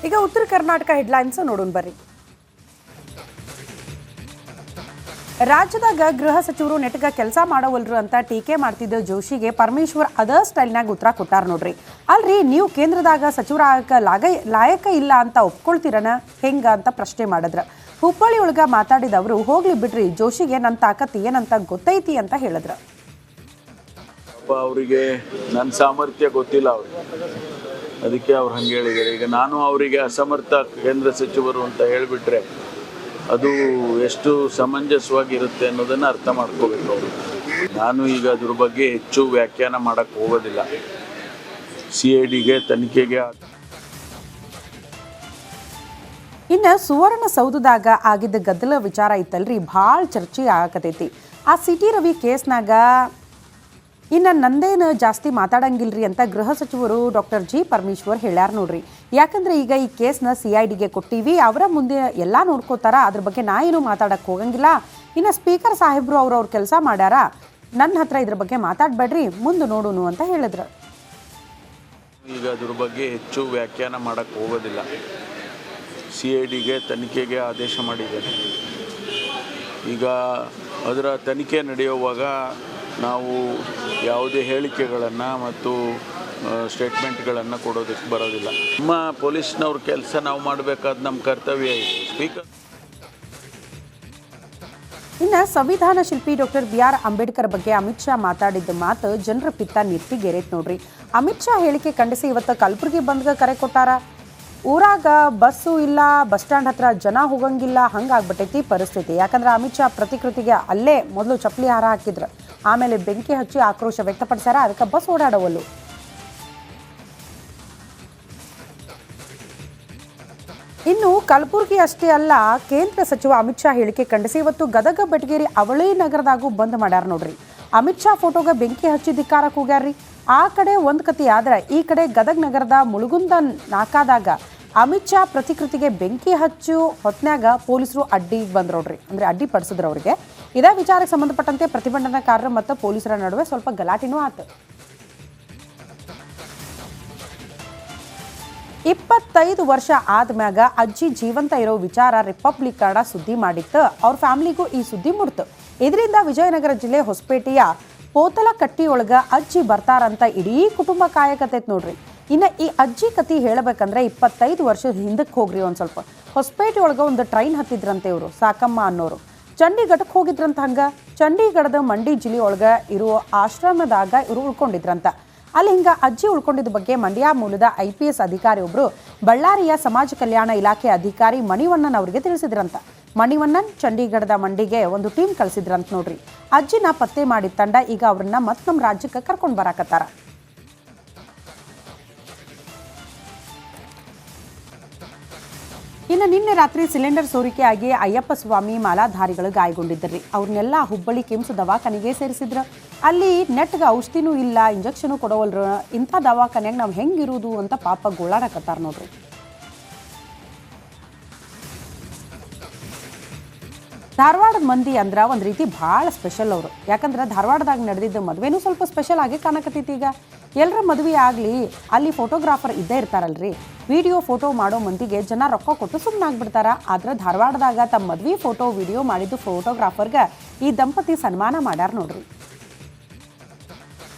ಈಗ ಉತ್ತರ ಕರ್ನಾಟಕ ಹೆಡ್ಲೈನ್ಸ್ ನೋಡೋಣ ಬರ್ರಿ. ರಾಜ್ಯದಾಗ ಗೃಹ ಸಚಿವರು ನೆಟ್ಗ ಕೆಲಸ ಮಾಡವಲ್ರು ಅಂತ ಟೀಕೆ ಮಾಡ್ತಿದ್ದ ಜೋಶಿಗೆ ಪರಮೇಶ್ವರ್ ಅದ ಸ್ಟೈಲ್ನಾಗ ಉತ್ತರ ಕೊಟ್ಟಾರ ನೋಡ್ರಿ. ಅಲ್ರಿ, ನೀವು ಕೇಂದ್ರದಾಗ ಸಚಿವರಾಗಕ ಲಾಯಕ ಇಲ್ಲ ಅಂತ ಒಪ್ಕೊಳ್ತೀರನ ಹೆಂಗ ಅಂತ ಪ್ರಶ್ನೆ ಮಾಡಿದ್ರ. ಹುಬ್ಬಳ್ಳಿ ಒಳಗ ಮಾತಾಡಿದವರು, ಹೋಗ್ಲಿ ಬಿಡ್ರಿ, ಜೋಶಿಗೆ ನನ್ನ ತಾಕತ್ ಏನಂತ ಗೊತ್ತೈತಿ ಅಂತ ಹೇಳಿದ್ರ. ಅವರಿಗೆ ನನ್ನ ಸಾಮರ್ಥ್ಯ ಗೊತ್ತಿಲ್ಲ, ಅವ್ರಿಗೆ ಅದಕ್ಕೆ ಅವ್ರು ಹಂಗೆ ಹೇಳಿದ್ದಾರೆ. ಈಗ ನಾನು ಅವರಿಗೆ ಅಸಮರ್ಥ ಕೇಂದ್ರ ಸಚಿವರು ಅಂತ ಹೇಳಿಬಿಟ್ರೆ ಅದು ಎಷ್ಟು ಸಮಂಜಸವಾಗಿರುತ್ತೆ ಅನ್ನೋದನ್ನು ಅರ್ಥ ಮಾಡ್ಕೋಬೇಕು ಅವರು. ನಾನು ಈಗ ಅದ್ರ ಬಗ್ಗೆ ಹೆಚ್ಚು ವ್ಯಾಖ್ಯಾನ ಮಾಡೋಕ್ಕೆ ಹೋಗೋದಿಲ್ಲ. CIDಗೆ ತನಿಖೆಗೆ. ಇನ್ನು ಸುವರ್ಣಸೌಧದಾಗ ಆಗಿದ್ದ ಗದ್ದಲ ವಿಚಾರ ಇತ್ತಲ್ರಿ, ಭಾಳ ಚರ್ಚೆ ಆಗಕತೈತಿ. ಆ ಸಿಟಿ ರವಿ ಕೇಸ್ನಾಗ ಇನ್ನು ನಂದೇನು ಜಾಸ್ತಿ ಮಾತಾಡಂಗಿಲ್ರಿ ಅಂತ ಗೃಹ ಸಚಿವರು ಡಾಕ್ಟರ್ ಜಿ ಪರಮೇಶ್ವರ್ ಹೇಳ್ಯಾರ ನೋಡ್ರಿ. ಯಾಕಂದ್ರೆ ಈಗ ಈ ಕೇಸ್ನ CIDಗೆ ಕೊಟ್ಟಿವಿ, ಅವರ ಮುಂದೆ ಎಲ್ಲ ನೋಡ್ಕೋತಾರ, ಅದ್ರ ಬಗ್ಗೆ ನಾ ಏನು ಮಾತಾಡಕ್ಕೆ ಹೋಗಂಗಿಲ್ಲ. ಇನ್ನು ಸ್ಪೀಕರ್ ಸಾಹೇಬ್ರು ಅವ್ರ ಕೆಲಸ ಮಾಡ್ಯಾರ, ನನ್ನ ಹತ್ರ ಇದ್ರ ಬಗ್ಗೆ ಮಾತಾಡಬೇಡ್ರಿ, ಮುಂದೆ ನೋಡೋಣ ಅಂತ ಹೇಳಿದ್ರು. ಈಗ ಅದ್ರ ಬಗ್ಗೆ ಹೆಚ್ಚು ವ್ಯಾಖ್ಯಾನ ಮಾಡೋಕ್ಕೆ ಹೋಗೋದಿಲ್ಲ. CIDಗೆ ತನಿಖೆಗೆ ಆದೇಶ ಮಾಡಿದ್ದೇನೆ. ಈಗ ಅದರ ತನಿಖೆ ನಡೆಯುವಾಗ ನಾವು ಯಾವುದೇ ಹೇಳಿಕೆಗಳನ್ನು ಮತ್ತು ಸ್ಟೇಟ್ಮೆಂಟ್ಗಳನ್ನು ಕೊಡೋದಕ್ಕೆ ಬರೋದಿಲ್ಲ. ನಮ್ಮ ಪೊಲೀಸ್ನವ್ರ ಕೆಲಸ ನಾವು ಮಾಡಬೇಕಾದ ನಮ್ಮ ಕರ್ತವ್ಯ ಇದೆ. ಸ್ಪೀಕರ್ ಇನ್ನು ಸಂವಿಧಾನ ಶಿಲ್ಪಿ ಡಾಕ್ಟರ್ BR ಅಂಬೇಡ್ಕರ್ ಬಗ್ಗೆ ಅಮಿತ್ ಶಾ ಮಾತಾಡಿದ್ದ ಮಾತು ಜನರ ಪಿತ್ತ ನೆತ್ತಿಗೇರೈತೆ ನೋಡ್ರಿ. ಅಮಿತ್ ಶಾ ಹೇಳಿಕೆ ಖಂಡಿಸಿ ಇವತ್ತು ಕಲಬುರಗಿ ಬಂದ್ಗೆ ಕರೆ ಕೊಟ್ಟಾರ. ಊರಾಗ ಬಸ್ಸು ಇಲ್ಲ, ಬಸ್ ಸ್ಟ್ಯಾಂಡ್ ಹತ್ರ ಜನ ಹೋಗಂಗಿಲ್ಲ, ಹಂಗಾಗ್ಬಿಟ್ಟೈತಿ ಪರಿಸ್ಥಿತಿ. ಯಾಕಂದ್ರೆ ಅಮಿತ್ ಶಾ ಪ್ರತಿಕೃತಿಗೆ ಅಲ್ಲೇ ಮೊದಲು ಚಪ್ಪಲಿ ಹಾರ ಹಾಕಿದ್ರು, ಆಮೇಲೆ ಬೆಂಕಿ ಹಚ್ಚಿ ಆಕ್ರೋಶ ವ್ಯಕ್ತಪಡಿಸ್ಯಾರ. ಅದಕ್ಕೆ ಬಸ್ ಓಡಾಡವಲ್ಲು. ಇನ್ನು ಕಲಬುರಗಿ ಅಷ್ಟೇ ಅಲ್ಲ, ಕೇಂದ್ರ ಸಚಿವ ಅಮಿತ್ ಶಾ ಹೇಳಿಕೆ ಖಂಡಿಸಿ ಇವತ್ತು ಗದಗ, ಬೆಟಗೇರಿ, ಅವಳಿ ನಗರದಾಗೂ ಬಂದ್ ಮಾಡ್ಯಾರ ನೋಡ್ರಿ. ಅಮಿತ್ ಶಾ ಫೋಟೋಗೆ ಬೆಂಕಿ ಹಚ್ಚಿ ಧಿಕ್ಕಾರಕ್ಕೆ ಹೋಗ್ಯಾರ್ರಿ. ಆ ಕಡೆ ಒಂದು ಕತೆ ಆದ್ರೆ ಈ ಕಡೆ ಗದಗ ನಗರದ ಮುಳುಗುಂದ ನಾಕಾದಾಗ ಅಮಿತ್ ಶಾ ಪ್ರತಿಕೃತಿಗೆ ಬೆಂಕಿ ಹಚ್ಚು ಹೊತ್ನ್ಯಾಗ ಪೊಲೀಸರು ಅಡ್ಡಿಗೆ ಬಂದ್ರು ನೋಡ್ರಿ, ಅಂದ್ರೆ ಅಡ್ಡಿ ಪಡಿಸಿದ್ರು ಅವರಿಗೆ. ಇದೇ ವಿಚಾರಕ್ಕೆ ಸಂಬಂಧಪಟ್ಟಂತೆ ಪ್ರತಿಭಟನಾಕಾರರು ಮತ್ತು ಪೊಲೀಸರ ನಡುವೆ ಸ್ವಲ್ಪ ಗಲಾಟೆನೂ ಆಯ್ತು. 25 ವರ್ಷ ಆದ್ಮ್ಯಾಗ ಅಜ್ಜಿ ಜೀವಂತ ಇರೋ ವಿಚಾರ ರಿಪಬ್ಲಿಕ್ ಕನ್ನಡ ಸುದ್ದಿ ಮಾಡಿತ್ತು. ಅವ್ರ ಫ್ಯಾಮಿಲಿಗೂ ಈ ಸುದ್ದಿ ಮುಡ್ತು. ಇದರಿಂದ ವಿಜಯನಗರ ಜಿಲ್ಲೆ ಹೊಸಪೇಟೆಯ ಪೋತಲಕಟ್ಟಿ ಒಳಗ ಅಜ್ಜಿ ಬರ್ತಾರಂತ ಇಡೀ ಕುಟುಂಬ ಕಾಯಕತೈತ್ ನೋಡ್ರಿ. ಇನ್ನು ಈ ಅಜ್ಜಿ ಕತಿ ಹೇಳಬೇಕಂದ್ರೆ 25 ವರ್ಷದ ಹಿಂದಕ್ಕೆ ಹೋಗ್ರಿ. ಒಂದು ಸ್ವಲ್ಪ ಹೊಸಪೇಟೆ ಒಳಗ ಒಂದು ಟ್ರೈನ್ ಹತ್ತಿದ್ರಂತೆ ಇವರು, ಸಾಕಮ್ಮ ಅನ್ನೋರು. ಚಂಡೀಗಢಕ್ಕೆ ಹೋಗಿದ್ರಂತ. ಹಂಗ ಚಂಡೀಗಢದ ಮಂಡಿ ಜಿಲ್ಲೆ ಒಳಗ ಇರುವ ಆಶ್ರಮದಾಗ ಇವರು ಉಳ್ಕೊಂಡಿದ್ರಂತ. ಅಲ್ಲಿ ಹಿಂಗ ಅಜ್ಜಿ ಉಳ್ಕೊಂಡಿದ್ದ ಬಗ್ಗೆ ಮಂಡ್ಯ ಮೂಲದ IPS ಅಧಿಕಾರಿ ಒಬ್ರು ಬಳ್ಳಾರಿಯ ಸಮಾಜ ಕಲ್ಯಾಣ ಇಲಾಖೆ ಅಧಿಕಾರಿ ಮಣಿವಣ್ಣನ್ ಅವರಿಗೆ ತಿಳಿಸಿದ್ರಂತ. ಮಣಿವಣ್ಣನ್ ಚಂಡೀಗಢದ ಮಂಡಿಗೆ ಒಂದು ಟೀಮ್ ಕಳಿಸಿದ್ರಂತ ನೋಡ್ರಿ. ಅಜ್ಜಿನ ಪತ್ತೆ ಮಾಡಿದ ತಂಡ ಈಗ ಅವ್ರನ್ನ ಮತ್ತೆ ನಮ್ಮ ರಾಜ್ಯಕ್ಕೆ ಕರ್ಕೊಂಡು ಬರಾಕತ್ತಾರ. ಇನ್ನು ನಿನ್ನೆ ರಾತ್ರಿ ಸಿಲಿಂಡರ್ ಸೋರಿಕೆ ಆಗಿ ಅಯ್ಯಪ್ಪ ಸ್ವಾಮಿ ಮಾಲಾಧಾರಿಗಳು ಗಾಯಗೊಂಡಿದ್ದರಿ. ಅವ್ರನ್ನೆಲ್ಲ ಹುಬ್ಬಳ್ಳಿ ಕಿಮ್ಸ್ ದವಾಖಾನೆಗೆ ಸೇರಿಸಿದ್ರು. ಅಲ್ಲಿ ನೆಟ್ಗೆ ಔಷಧಿನೂ ಇಲ್ಲ, ಇಂಜೆಕ್ಷನು ಕೊಡೋವಲ್ರು. ಇಂಥ ದವಾಖಾನೆಯಾಗ ನಾವು ಹೆಂಗಿರುವುದು ಅಂತ ಪಾಪ ಗೋಳಾಡಕತ್ತಾರ ನೋಡ್ರಿ. ಧಾರವಾಡದ ಮಂದಿ ಅಂದ್ರೆ ಒಂದು ರೀತಿ ಭಾಳ ಸ್ಪೆಷಲ್ ಅವರು. ಯಾಕಂದ್ರೆ ಧಾರವಾಡದಾಗ ನಡೆದಿದ್ದ ಮದುವೆನೂ ಸ್ವಲ್ಪ ಸ್ಪೆಷಲ್ ಆಗಿ ಕಾಣಕತ್ತೈತಿ. ಈಗ ಎಲ್ಲರ ಮದುವೆ ಆಗಲಿ ಅಲ್ಲಿ ಫೋಟೋಗ್ರಾಫರ್ ಇದ್ದೇ ಇರ್ತಾರಲ್ರಿ. ವಿಡಿಯೋ ಫೋಟೋ ಮಾಡೋ ಮಂದಿಗೆ ಜನ ರೊಕ್ಕ ಕೊಟ್ಟು ಸುಮ್ಮನಾಗ್ಬಿಡ್ತಾರ. ಆದ್ರೆ ಧಾರವಾಡದಾಗ ತಮ್ಮ ಮದುವೆ ಫೋಟೋ ವಿಡಿಯೋ ಮಾಡಿದ್ದು ಫೋಟೋಗ್ರಾಫರ್ಗೆ ಈ ದಂಪತಿ ಸನ್ಮಾನ ಮಾಡ್ಯಾರ ನೋಡ್ರಿ.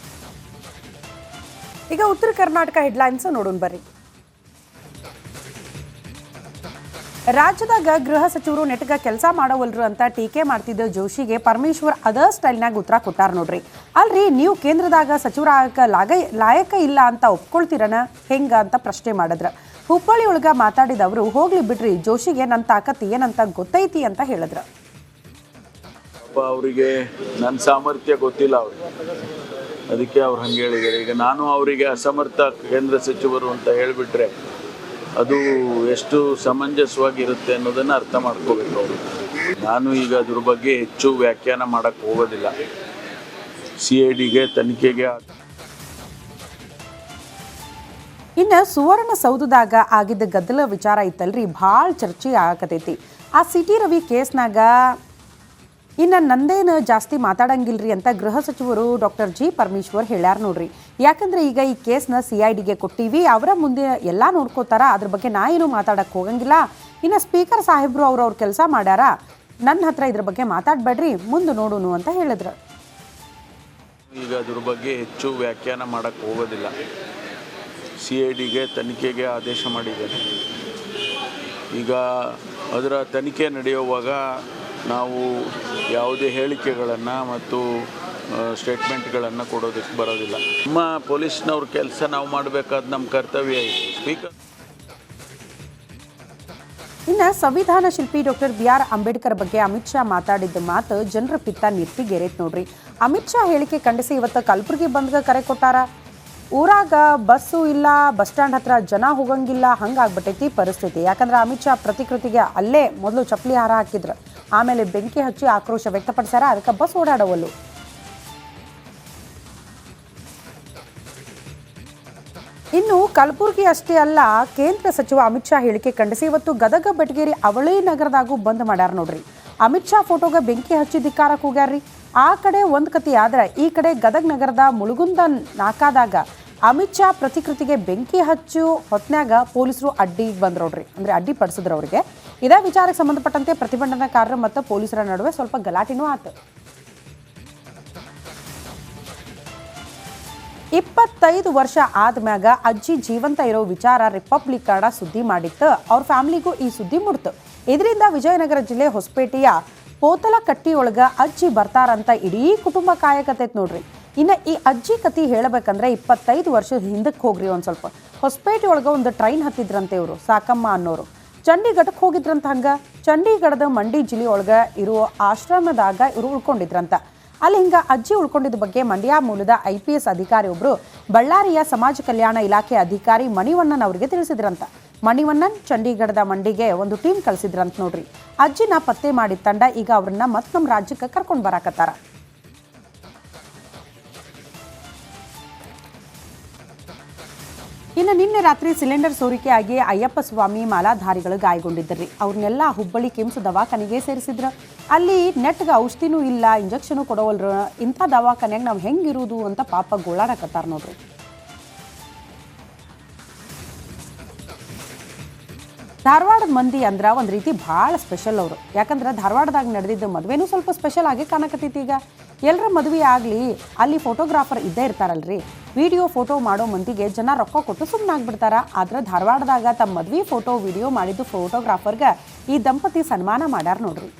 ಈಗ ಉತ್ತರ ಕರ್ನಾಟಕ ಹೆಡ್ಲೈನ್ಸ್ ನೋಡೋಣ ಬರ್ರಿ. ರಾಜ್ಯದಾಗ ಗೃಹ ಸಚಿವರು ನೆಟ್ಗ ಕೆಲಸ ಮಾಡವಲ್ರು ಅಂತ ಟೀಕೆ ಮಾಡ್ತಿದ್ದ ಜೋಶಿಗೆ ಪರಮೇಶ್ವರ್ ಅದ ಸ್ಟೈಲ್ನಾಗ ಉತ್ತರ ಕೊಟ್ಟಾರ ನೋಡ್ರಿ. ಅಲ್ರಿ, ನೀವು ಕೇಂದ್ರದಾಗ ಸಚಿವರಾಗಕ ಲಾಯಕ ಇಲ್ಲ ಅಂತ ಒಪ್ಕೊಳ್ತೀರನ ಹೆಂಗ ಅಂತ ಪ್ರಶ್ನೆ ಮಾಡಿದ್ರ. ಹುಬ್ಬಳ್ಳಿ ಒಳಗ ಮಾತಾಡಿದವರು, ಹೋಗ್ಲಿ ಬಿಡ್ರಿ, ಜೋಶಿಗೆ ನನ್ನ ತಾಕತ್ ಏನಂತ ಗೊತ್ತೈತಿ ಅಂತ ಹೇಳಿದ್ರ. ಅವರಿಗೆ ನನ್ನ ಸಾಮರ್ಥ್ಯ ಗೊತ್ತಿಲ್ಲ, ಅವ್ರಿಗೆ ಅದಕ್ಕೆ ಅವ್ರು ಹಂಗೆ ಹೇಳಿದ್ದಾರೆ. ಈಗ ನಾನು ಅವರಿಗೆ ಅಸಮರ್ಥ ಕೇಂದ್ರ ಸಚಿವರು ಅಂತ ಹೇಳಿಬಿಟ್ರೆ ಅದು ಎಷ್ಟು ಸಮಂಜಸವಾಗಿರುತ್ತೆ ಅನ್ನೋದನ್ನು ಅರ್ಥ ಮಾಡ್ಕೋಬೇಕು ಅವರು. ನಾನು ಈಗ ಅದ್ರ ಬಗ್ಗೆ ಹೆಚ್ಚು ವ್ಯಾಖ್ಯಾನ ಮಾಡೋಕ್ಕೆ ಹೋಗೋದಿಲ್ಲ. CIDಗೆ ತನಿಖೆಗೆ. ಇನ್ನು ಸುವರ್ಣಸೌಧದಾಗ ಆಗಿದ್ದ ಗದ್ದಲ ವಿಚಾರ ಇತ್ತಲ್ರಿ, ಭಾಳ ಚರ್ಚೆ ಆಗಕತೈತಿ. ಆ ಸಿಟಿ ರವಿ ಕೇಸ್ನಾಗ ಇನ್ನು ನಂದೇನು ಜಾಸ್ತಿ ಮಾತಾಡಂಗಿಲ್ರಿ ಅಂತ ಗೃಹ ಸಚಿವರು ಡಾಕ್ಟರ್ ಜಿ ಪರಮೇಶ್ವರ್ ಹೇಳ್ಯಾರ ನೋಡ್ರಿ. ಯಾಕಂದ್ರೆ ಈಗ ಈ ಕೇಸ್ನ CIDಗೆ ಕೊಟ್ಟಿವಿ, ಅವರ ಮುಂದೆ ಎಲ್ಲ ನೋಡ್ಕೋತಾರ, ಅದ್ರ ಬಗ್ಗೆ ನಾ ಏನು ಮಾತಾಡಕ್ಕೆ ಹೋಗಂಗಿಲ್ಲ. ಇನ್ನು ಸ್ಪೀಕರ್ ಸಾಹೇಬ್ರು ಅವ್ರ ಕೆಲಸ ಮಾಡ್ಯಾರ, ನನ್ನ ಹತ್ರ ಇದ್ರ ಬಗ್ಗೆ ಮಾತಾಡಬೇಡ್ರಿ, ಮುಂದೆ ನೋಡೋಣ ಅಂತ ಹೇಳಿದ್ರು. ಈಗ ಅದ್ರ ಬಗ್ಗೆ ಹೆಚ್ಚು ವ್ಯಾಖ್ಯಾನ ಮಾಡೋಕ್ಕೆ ಹೋಗೋದಿಲ್ಲ. CIDಗೆ ತನಿಖೆಗೆ ಆದೇಶ ಮಾಡಿದ್ದಾರೆ. ಈಗ ಅದರ ತನಿಖೆ ನಡೆಯುವಾಗ ನಾವು ಯಾವುದೇ ಹೇಳಿಕೆಗಳನ್ನು ಮತ್ತು ಸ್ಟೇಟ್ಮೆಂಟ್ಗಳನ್ನು ಕೊಡೋದಕ್ಕೆ ಬರೋದಿಲ್ಲ. ನಮ್ಮ ಪೊಲೀಸ್ನವ್ರ ಕೆಲಸ ನಾವು ಮಾಡಬೇಕಾದ ನಮ್ಮ ಕರ್ತವ್ಯ ಇದೆ. ಸ್ಪೀಕರ್ ಇನ್ನು ಸಂವಿಧಾನ ಶಿಲ್ಪಿ ಡಾಕ್ಟರ್ BR ಅಂಬೇಡ್ಕರ್ ಬಗ್ಗೆ ಅಮಿತ್ ಶಾ ಮಾತಾಡಿದ್ದ ಮಾತು ಜನರ ಪಿತ್ತ ನಿರ್ತಿಗೇರೈತೆ ನೋಡ್ರಿ. ಅಮಿತ್ ಶಾ ಹೇಳಿಕೆ ಖಂಡಿಸಿ ಇವತ್ತು ಕಲಬುರಗಿ ಬಂದ್ಗೆ ಕರೆ ಕೊಟ್ಟಾರ. ಊರಾಗ ಬಸ್ಸು ಇಲ್ಲ, ಬಸ್ ಸ್ಟ್ಯಾಂಡ್ ಹತ್ರ ಜನ ಹೋಗಂಗಿಲ್ಲ, ಹಂಗಾಗ್ಬಿಟ್ಟೈತಿ ಪರಿಸ್ಥಿತಿ. ಯಾಕಂದ್ರೆ ಅಮಿತ್ ಶಾ ಪ್ರತಿಕೃತಿಗೆ ಅಲ್ಲೇ ಮೊದಲು ಚಪ್ಪಲಿ ಹಾರ ಹಾಕಿದ್ರು, ಆಮೇಲೆ ಬೆಂಕಿ ಹಚ್ಚಿ ಆಕ್ರೋಶ ವ್ಯಕ್ತಪಡಿಸ್ಯಾರ. ಅದಕ್ಕೆ ಬಸ್ ಓಡಾಡವಲ್ಲು. ಇನ್ನು ಕಲಬುರಗಿ ಅಷ್ಟೇ ಅಲ್ಲ, ಕೇಂದ್ರ ಸಚಿವ ಅಮಿತ್ ಶಾ ಹೇಳಿಕೆ ಖಂಡಿಸಿ ಇವತ್ತು ಗದಗ ಬೆಟಗೇರಿ ಅವಳಿ ನಗರದಾಗೂ ಬಂದ್ ಮಾಡ್ಯಾರ ನೋಡ್ರಿ. ಅಮಿತ್ ಶಾ ಫೋಟೋಗೆ ಬೆಂಕಿ ಹಚ್ಚಿ ಧಿಕ್ಕಾರಕ್ಕೆ ಹೋಗ್ಯಾರ್ರಿ. ಆ ಕಡೆ ಒಂದು ಕತೆ ಆದ್ರೆ ಈ ಕಡೆ ಗದಗ ನಗರದ ಮುಳುಗುಂದ ನಾಕಾದಾಗ ಅಮಿತ್ ಶಾ ಪ್ರತಿಕೃತಿಗೆ ಬೆಂಕಿ ಹಚ್ಚು ಹೊತ್ನ್ಯಾಗ ಪೊಲೀಸರು ಅಡ್ಡಿಗೆ ಬಂದ್ರು ನೋಡ್ರಿ, ಅಂದ್ರೆ ಅಡ್ಡಿ ಪಡಿಸಿದ್ರು ಅವರಿಗೆ. ಇದೇ ವಿಚಾರಕ್ಕೆ ಸಂಬಂಧಪಟ್ಟಂತೆ ಪ್ರತಿಭಟನಾಕಾರರು ಮತ್ತು ಪೊಲೀಸರ ನಡುವೆ ಸ್ವಲ್ಪ ಗಲಾಟೆನೂ ಆಯ್ತು. 25 ವರ್ಷ ಆದ್ಮ್ಯಾಗ ಅಜ್ಜಿ ಜೀವಂತ ಇರೋ ವಿಚಾರ ರಿಪಬ್ಲಿಕ್ ಕನ್ನಡ ಸುದ್ದಿ ಮಾಡಿತ್ತು. ಅವ್ರ ಫ್ಯಾಮಿಲಿಗೂ ಈ ಸುದ್ದಿ ಮುಡ್ತು. ಇದರಿಂದ ವಿಜಯನಗರ ಜಿಲ್ಲೆ ಹೊಸಪೇಟೆಯ ಪೋತಲಕಟ್ಟಿಯೊಳಗ ಅಜ್ಜಿ ಬರ್ತಾರಂತ ಇಡೀ ಕುಟುಂಬ ಕಾಯಕತೈತ್ ನೋಡ್ರಿ. ಇನ್ನು ಈ ಅಜ್ಜಿ ಕತಿ ಹೇಳಬೇಕಂದ್ರೆ 25 ವರ್ಷದ ಹಿಂದಕ್ಕೆ ಹೋಗ್ರಿ. ಒಂದು ಸ್ವಲ್ಪ ಹೊಸಪೇಟೆ ಒಳಗೆ ಒಂದು ಟ್ರೈನ್ ಹತ್ತಿದ್ರಂತೆ ಇವರು, ಸಾಕಮ್ಮ ಅನ್ನೋರು. ಚಂಡೀಗಢಕ್ಕೆ ಹೋಗಿದ್ರಂತ. ಹಂಗೆ ಚಂಡೀಗಢದ ಮಂಡಿ ಜಿಲ್ಲೆ ಒಳಗೆ ಇರೋ ಆಶ್ರಮದಾಗ ಇವರು ಉಳ್ಕೊಂಡಿದ್ರಂತ. ಅಲ್ಲಿ ಹಿಂಗೆ ಅಜ್ಜಿ ಉಳ್ಕೊಂಡಿದ್ದ ಬಗ್ಗೆ ಮಂಡ್ಯ ಮೂಲದ IPS ಅಧಿಕಾರಿ ಒಬ್ಬರು ಬಳ್ಳಾರಿಯ ಸಮಾಜ ಕಲ್ಯಾಣ ಇಲಾಖೆ ಅಧಿಕಾರಿ ಮಣಿವಣ್ಣನ್ ಅವರಿಗೆ ತಿಳಿಸಿದ್ರಂತ. ಮಣಿವಣ್ಣನ್ ಚಂಡೀಗಢದ ಮಂಡಿಗೆ ಒಂದು ಟೀಮ್ ಕಳಿಸಿದ್ರಂತ ನೋಡ್ರಿ. ಅಜ್ಜಿನ ಪತ್ತೆ ಮಾಡಿದ ತಂಡ ಈಗ ಅವ್ರನ್ನ ಮತ್ತೆ ನಮ್ಮ ರಾಜ್ಯಕ್ಕೆ ಕರ್ಕೊಂಡು ಬರಾಕತ್ತಾರ. ಇನ್ನು ನಿನ್ನೆ ರಾತ್ರಿ ಸಿಲಿಂಡರ್ ಸೋರಿಕೆ ಆಗಿ ಅಯ್ಯಪ್ಪ ಸ್ವಾಮಿ ಮಾಲಾಧಾರಿಗಳು ಗಾಯಗೊಂಡಿದ್ದರಿ. ಅವ್ರನ್ನೆಲ್ಲ ಹುಬ್ಬಳ್ಳಿ ಕಿಮ್ಸ್ ದವಾಖಾನೆಗೆ ಸೇರಿಸಿದ್ರು. ಅಲ್ಲಿ ನೆಟ್ಗೆ ಔಷಧಿನೂ ಇಲ್ಲ, ಇಂಜೆಕ್ಷನು ಕೊಡೋವಲ್ರು. ಇಂಥ ದವಾಖಾನೆಯಾಗ ನಾವು ಹೆಂಗಿರುವುದು ಅಂತ ಪಾಪ ಗೋಳಾಡಕತ್ತಾರ ನೋಡ್ರಿ. ಧಾರವಾಡದ ಮಂದಿ ಅಂದ್ರೆ ಒಂದು ರೀತಿ ಭಾಳ ಸ್ಪೆಷಲ್ ಅವರು. ಯಾಕಂದ್ರೆ ಧಾರವಾಡದಾಗ ನಡೆದಿದ್ದ ಮದುವೆನೂ ಸ್ವಲ್ಪ ಸ್ಪೆಷಲ್ ಆಗಿ ಕಾಣಕತ್ತೈತಿ. ಈಗ ಎಲ್ಲರ ಮದುವೆ ಆಗಲಿ ಅಲ್ಲಿ ಫೋಟೋಗ್ರಾಫರ್ ಇದ್ದೇ ಇರ್ತಾರಲ್ರಿ. ವಿಡಿಯೋ ಫೋಟೋ ಮಾಡೋ ಮಂದಿಗೆ ಜನ ರೊಕ್ಕ ಕೊಟ್ಟು ಸುಮ್ಮನೆ ಆಗ್ಬಿಡ್ತಾರ. ಆದ್ರೆ ಧಾರವಾಡದಾಗ ತಮ್ಮ ಮದುವೆ ಫೋಟೋ ವಿಡಿಯೋ ಮಾಡಿದ್ದು ಫೋಟೋಗ್ರಾಫರ್ಗೆ ಈ ದಂಪತಿ ಸನ್ಮಾನ ಮಾಡ್ಯಾರ ನೋಡ್ರಿ.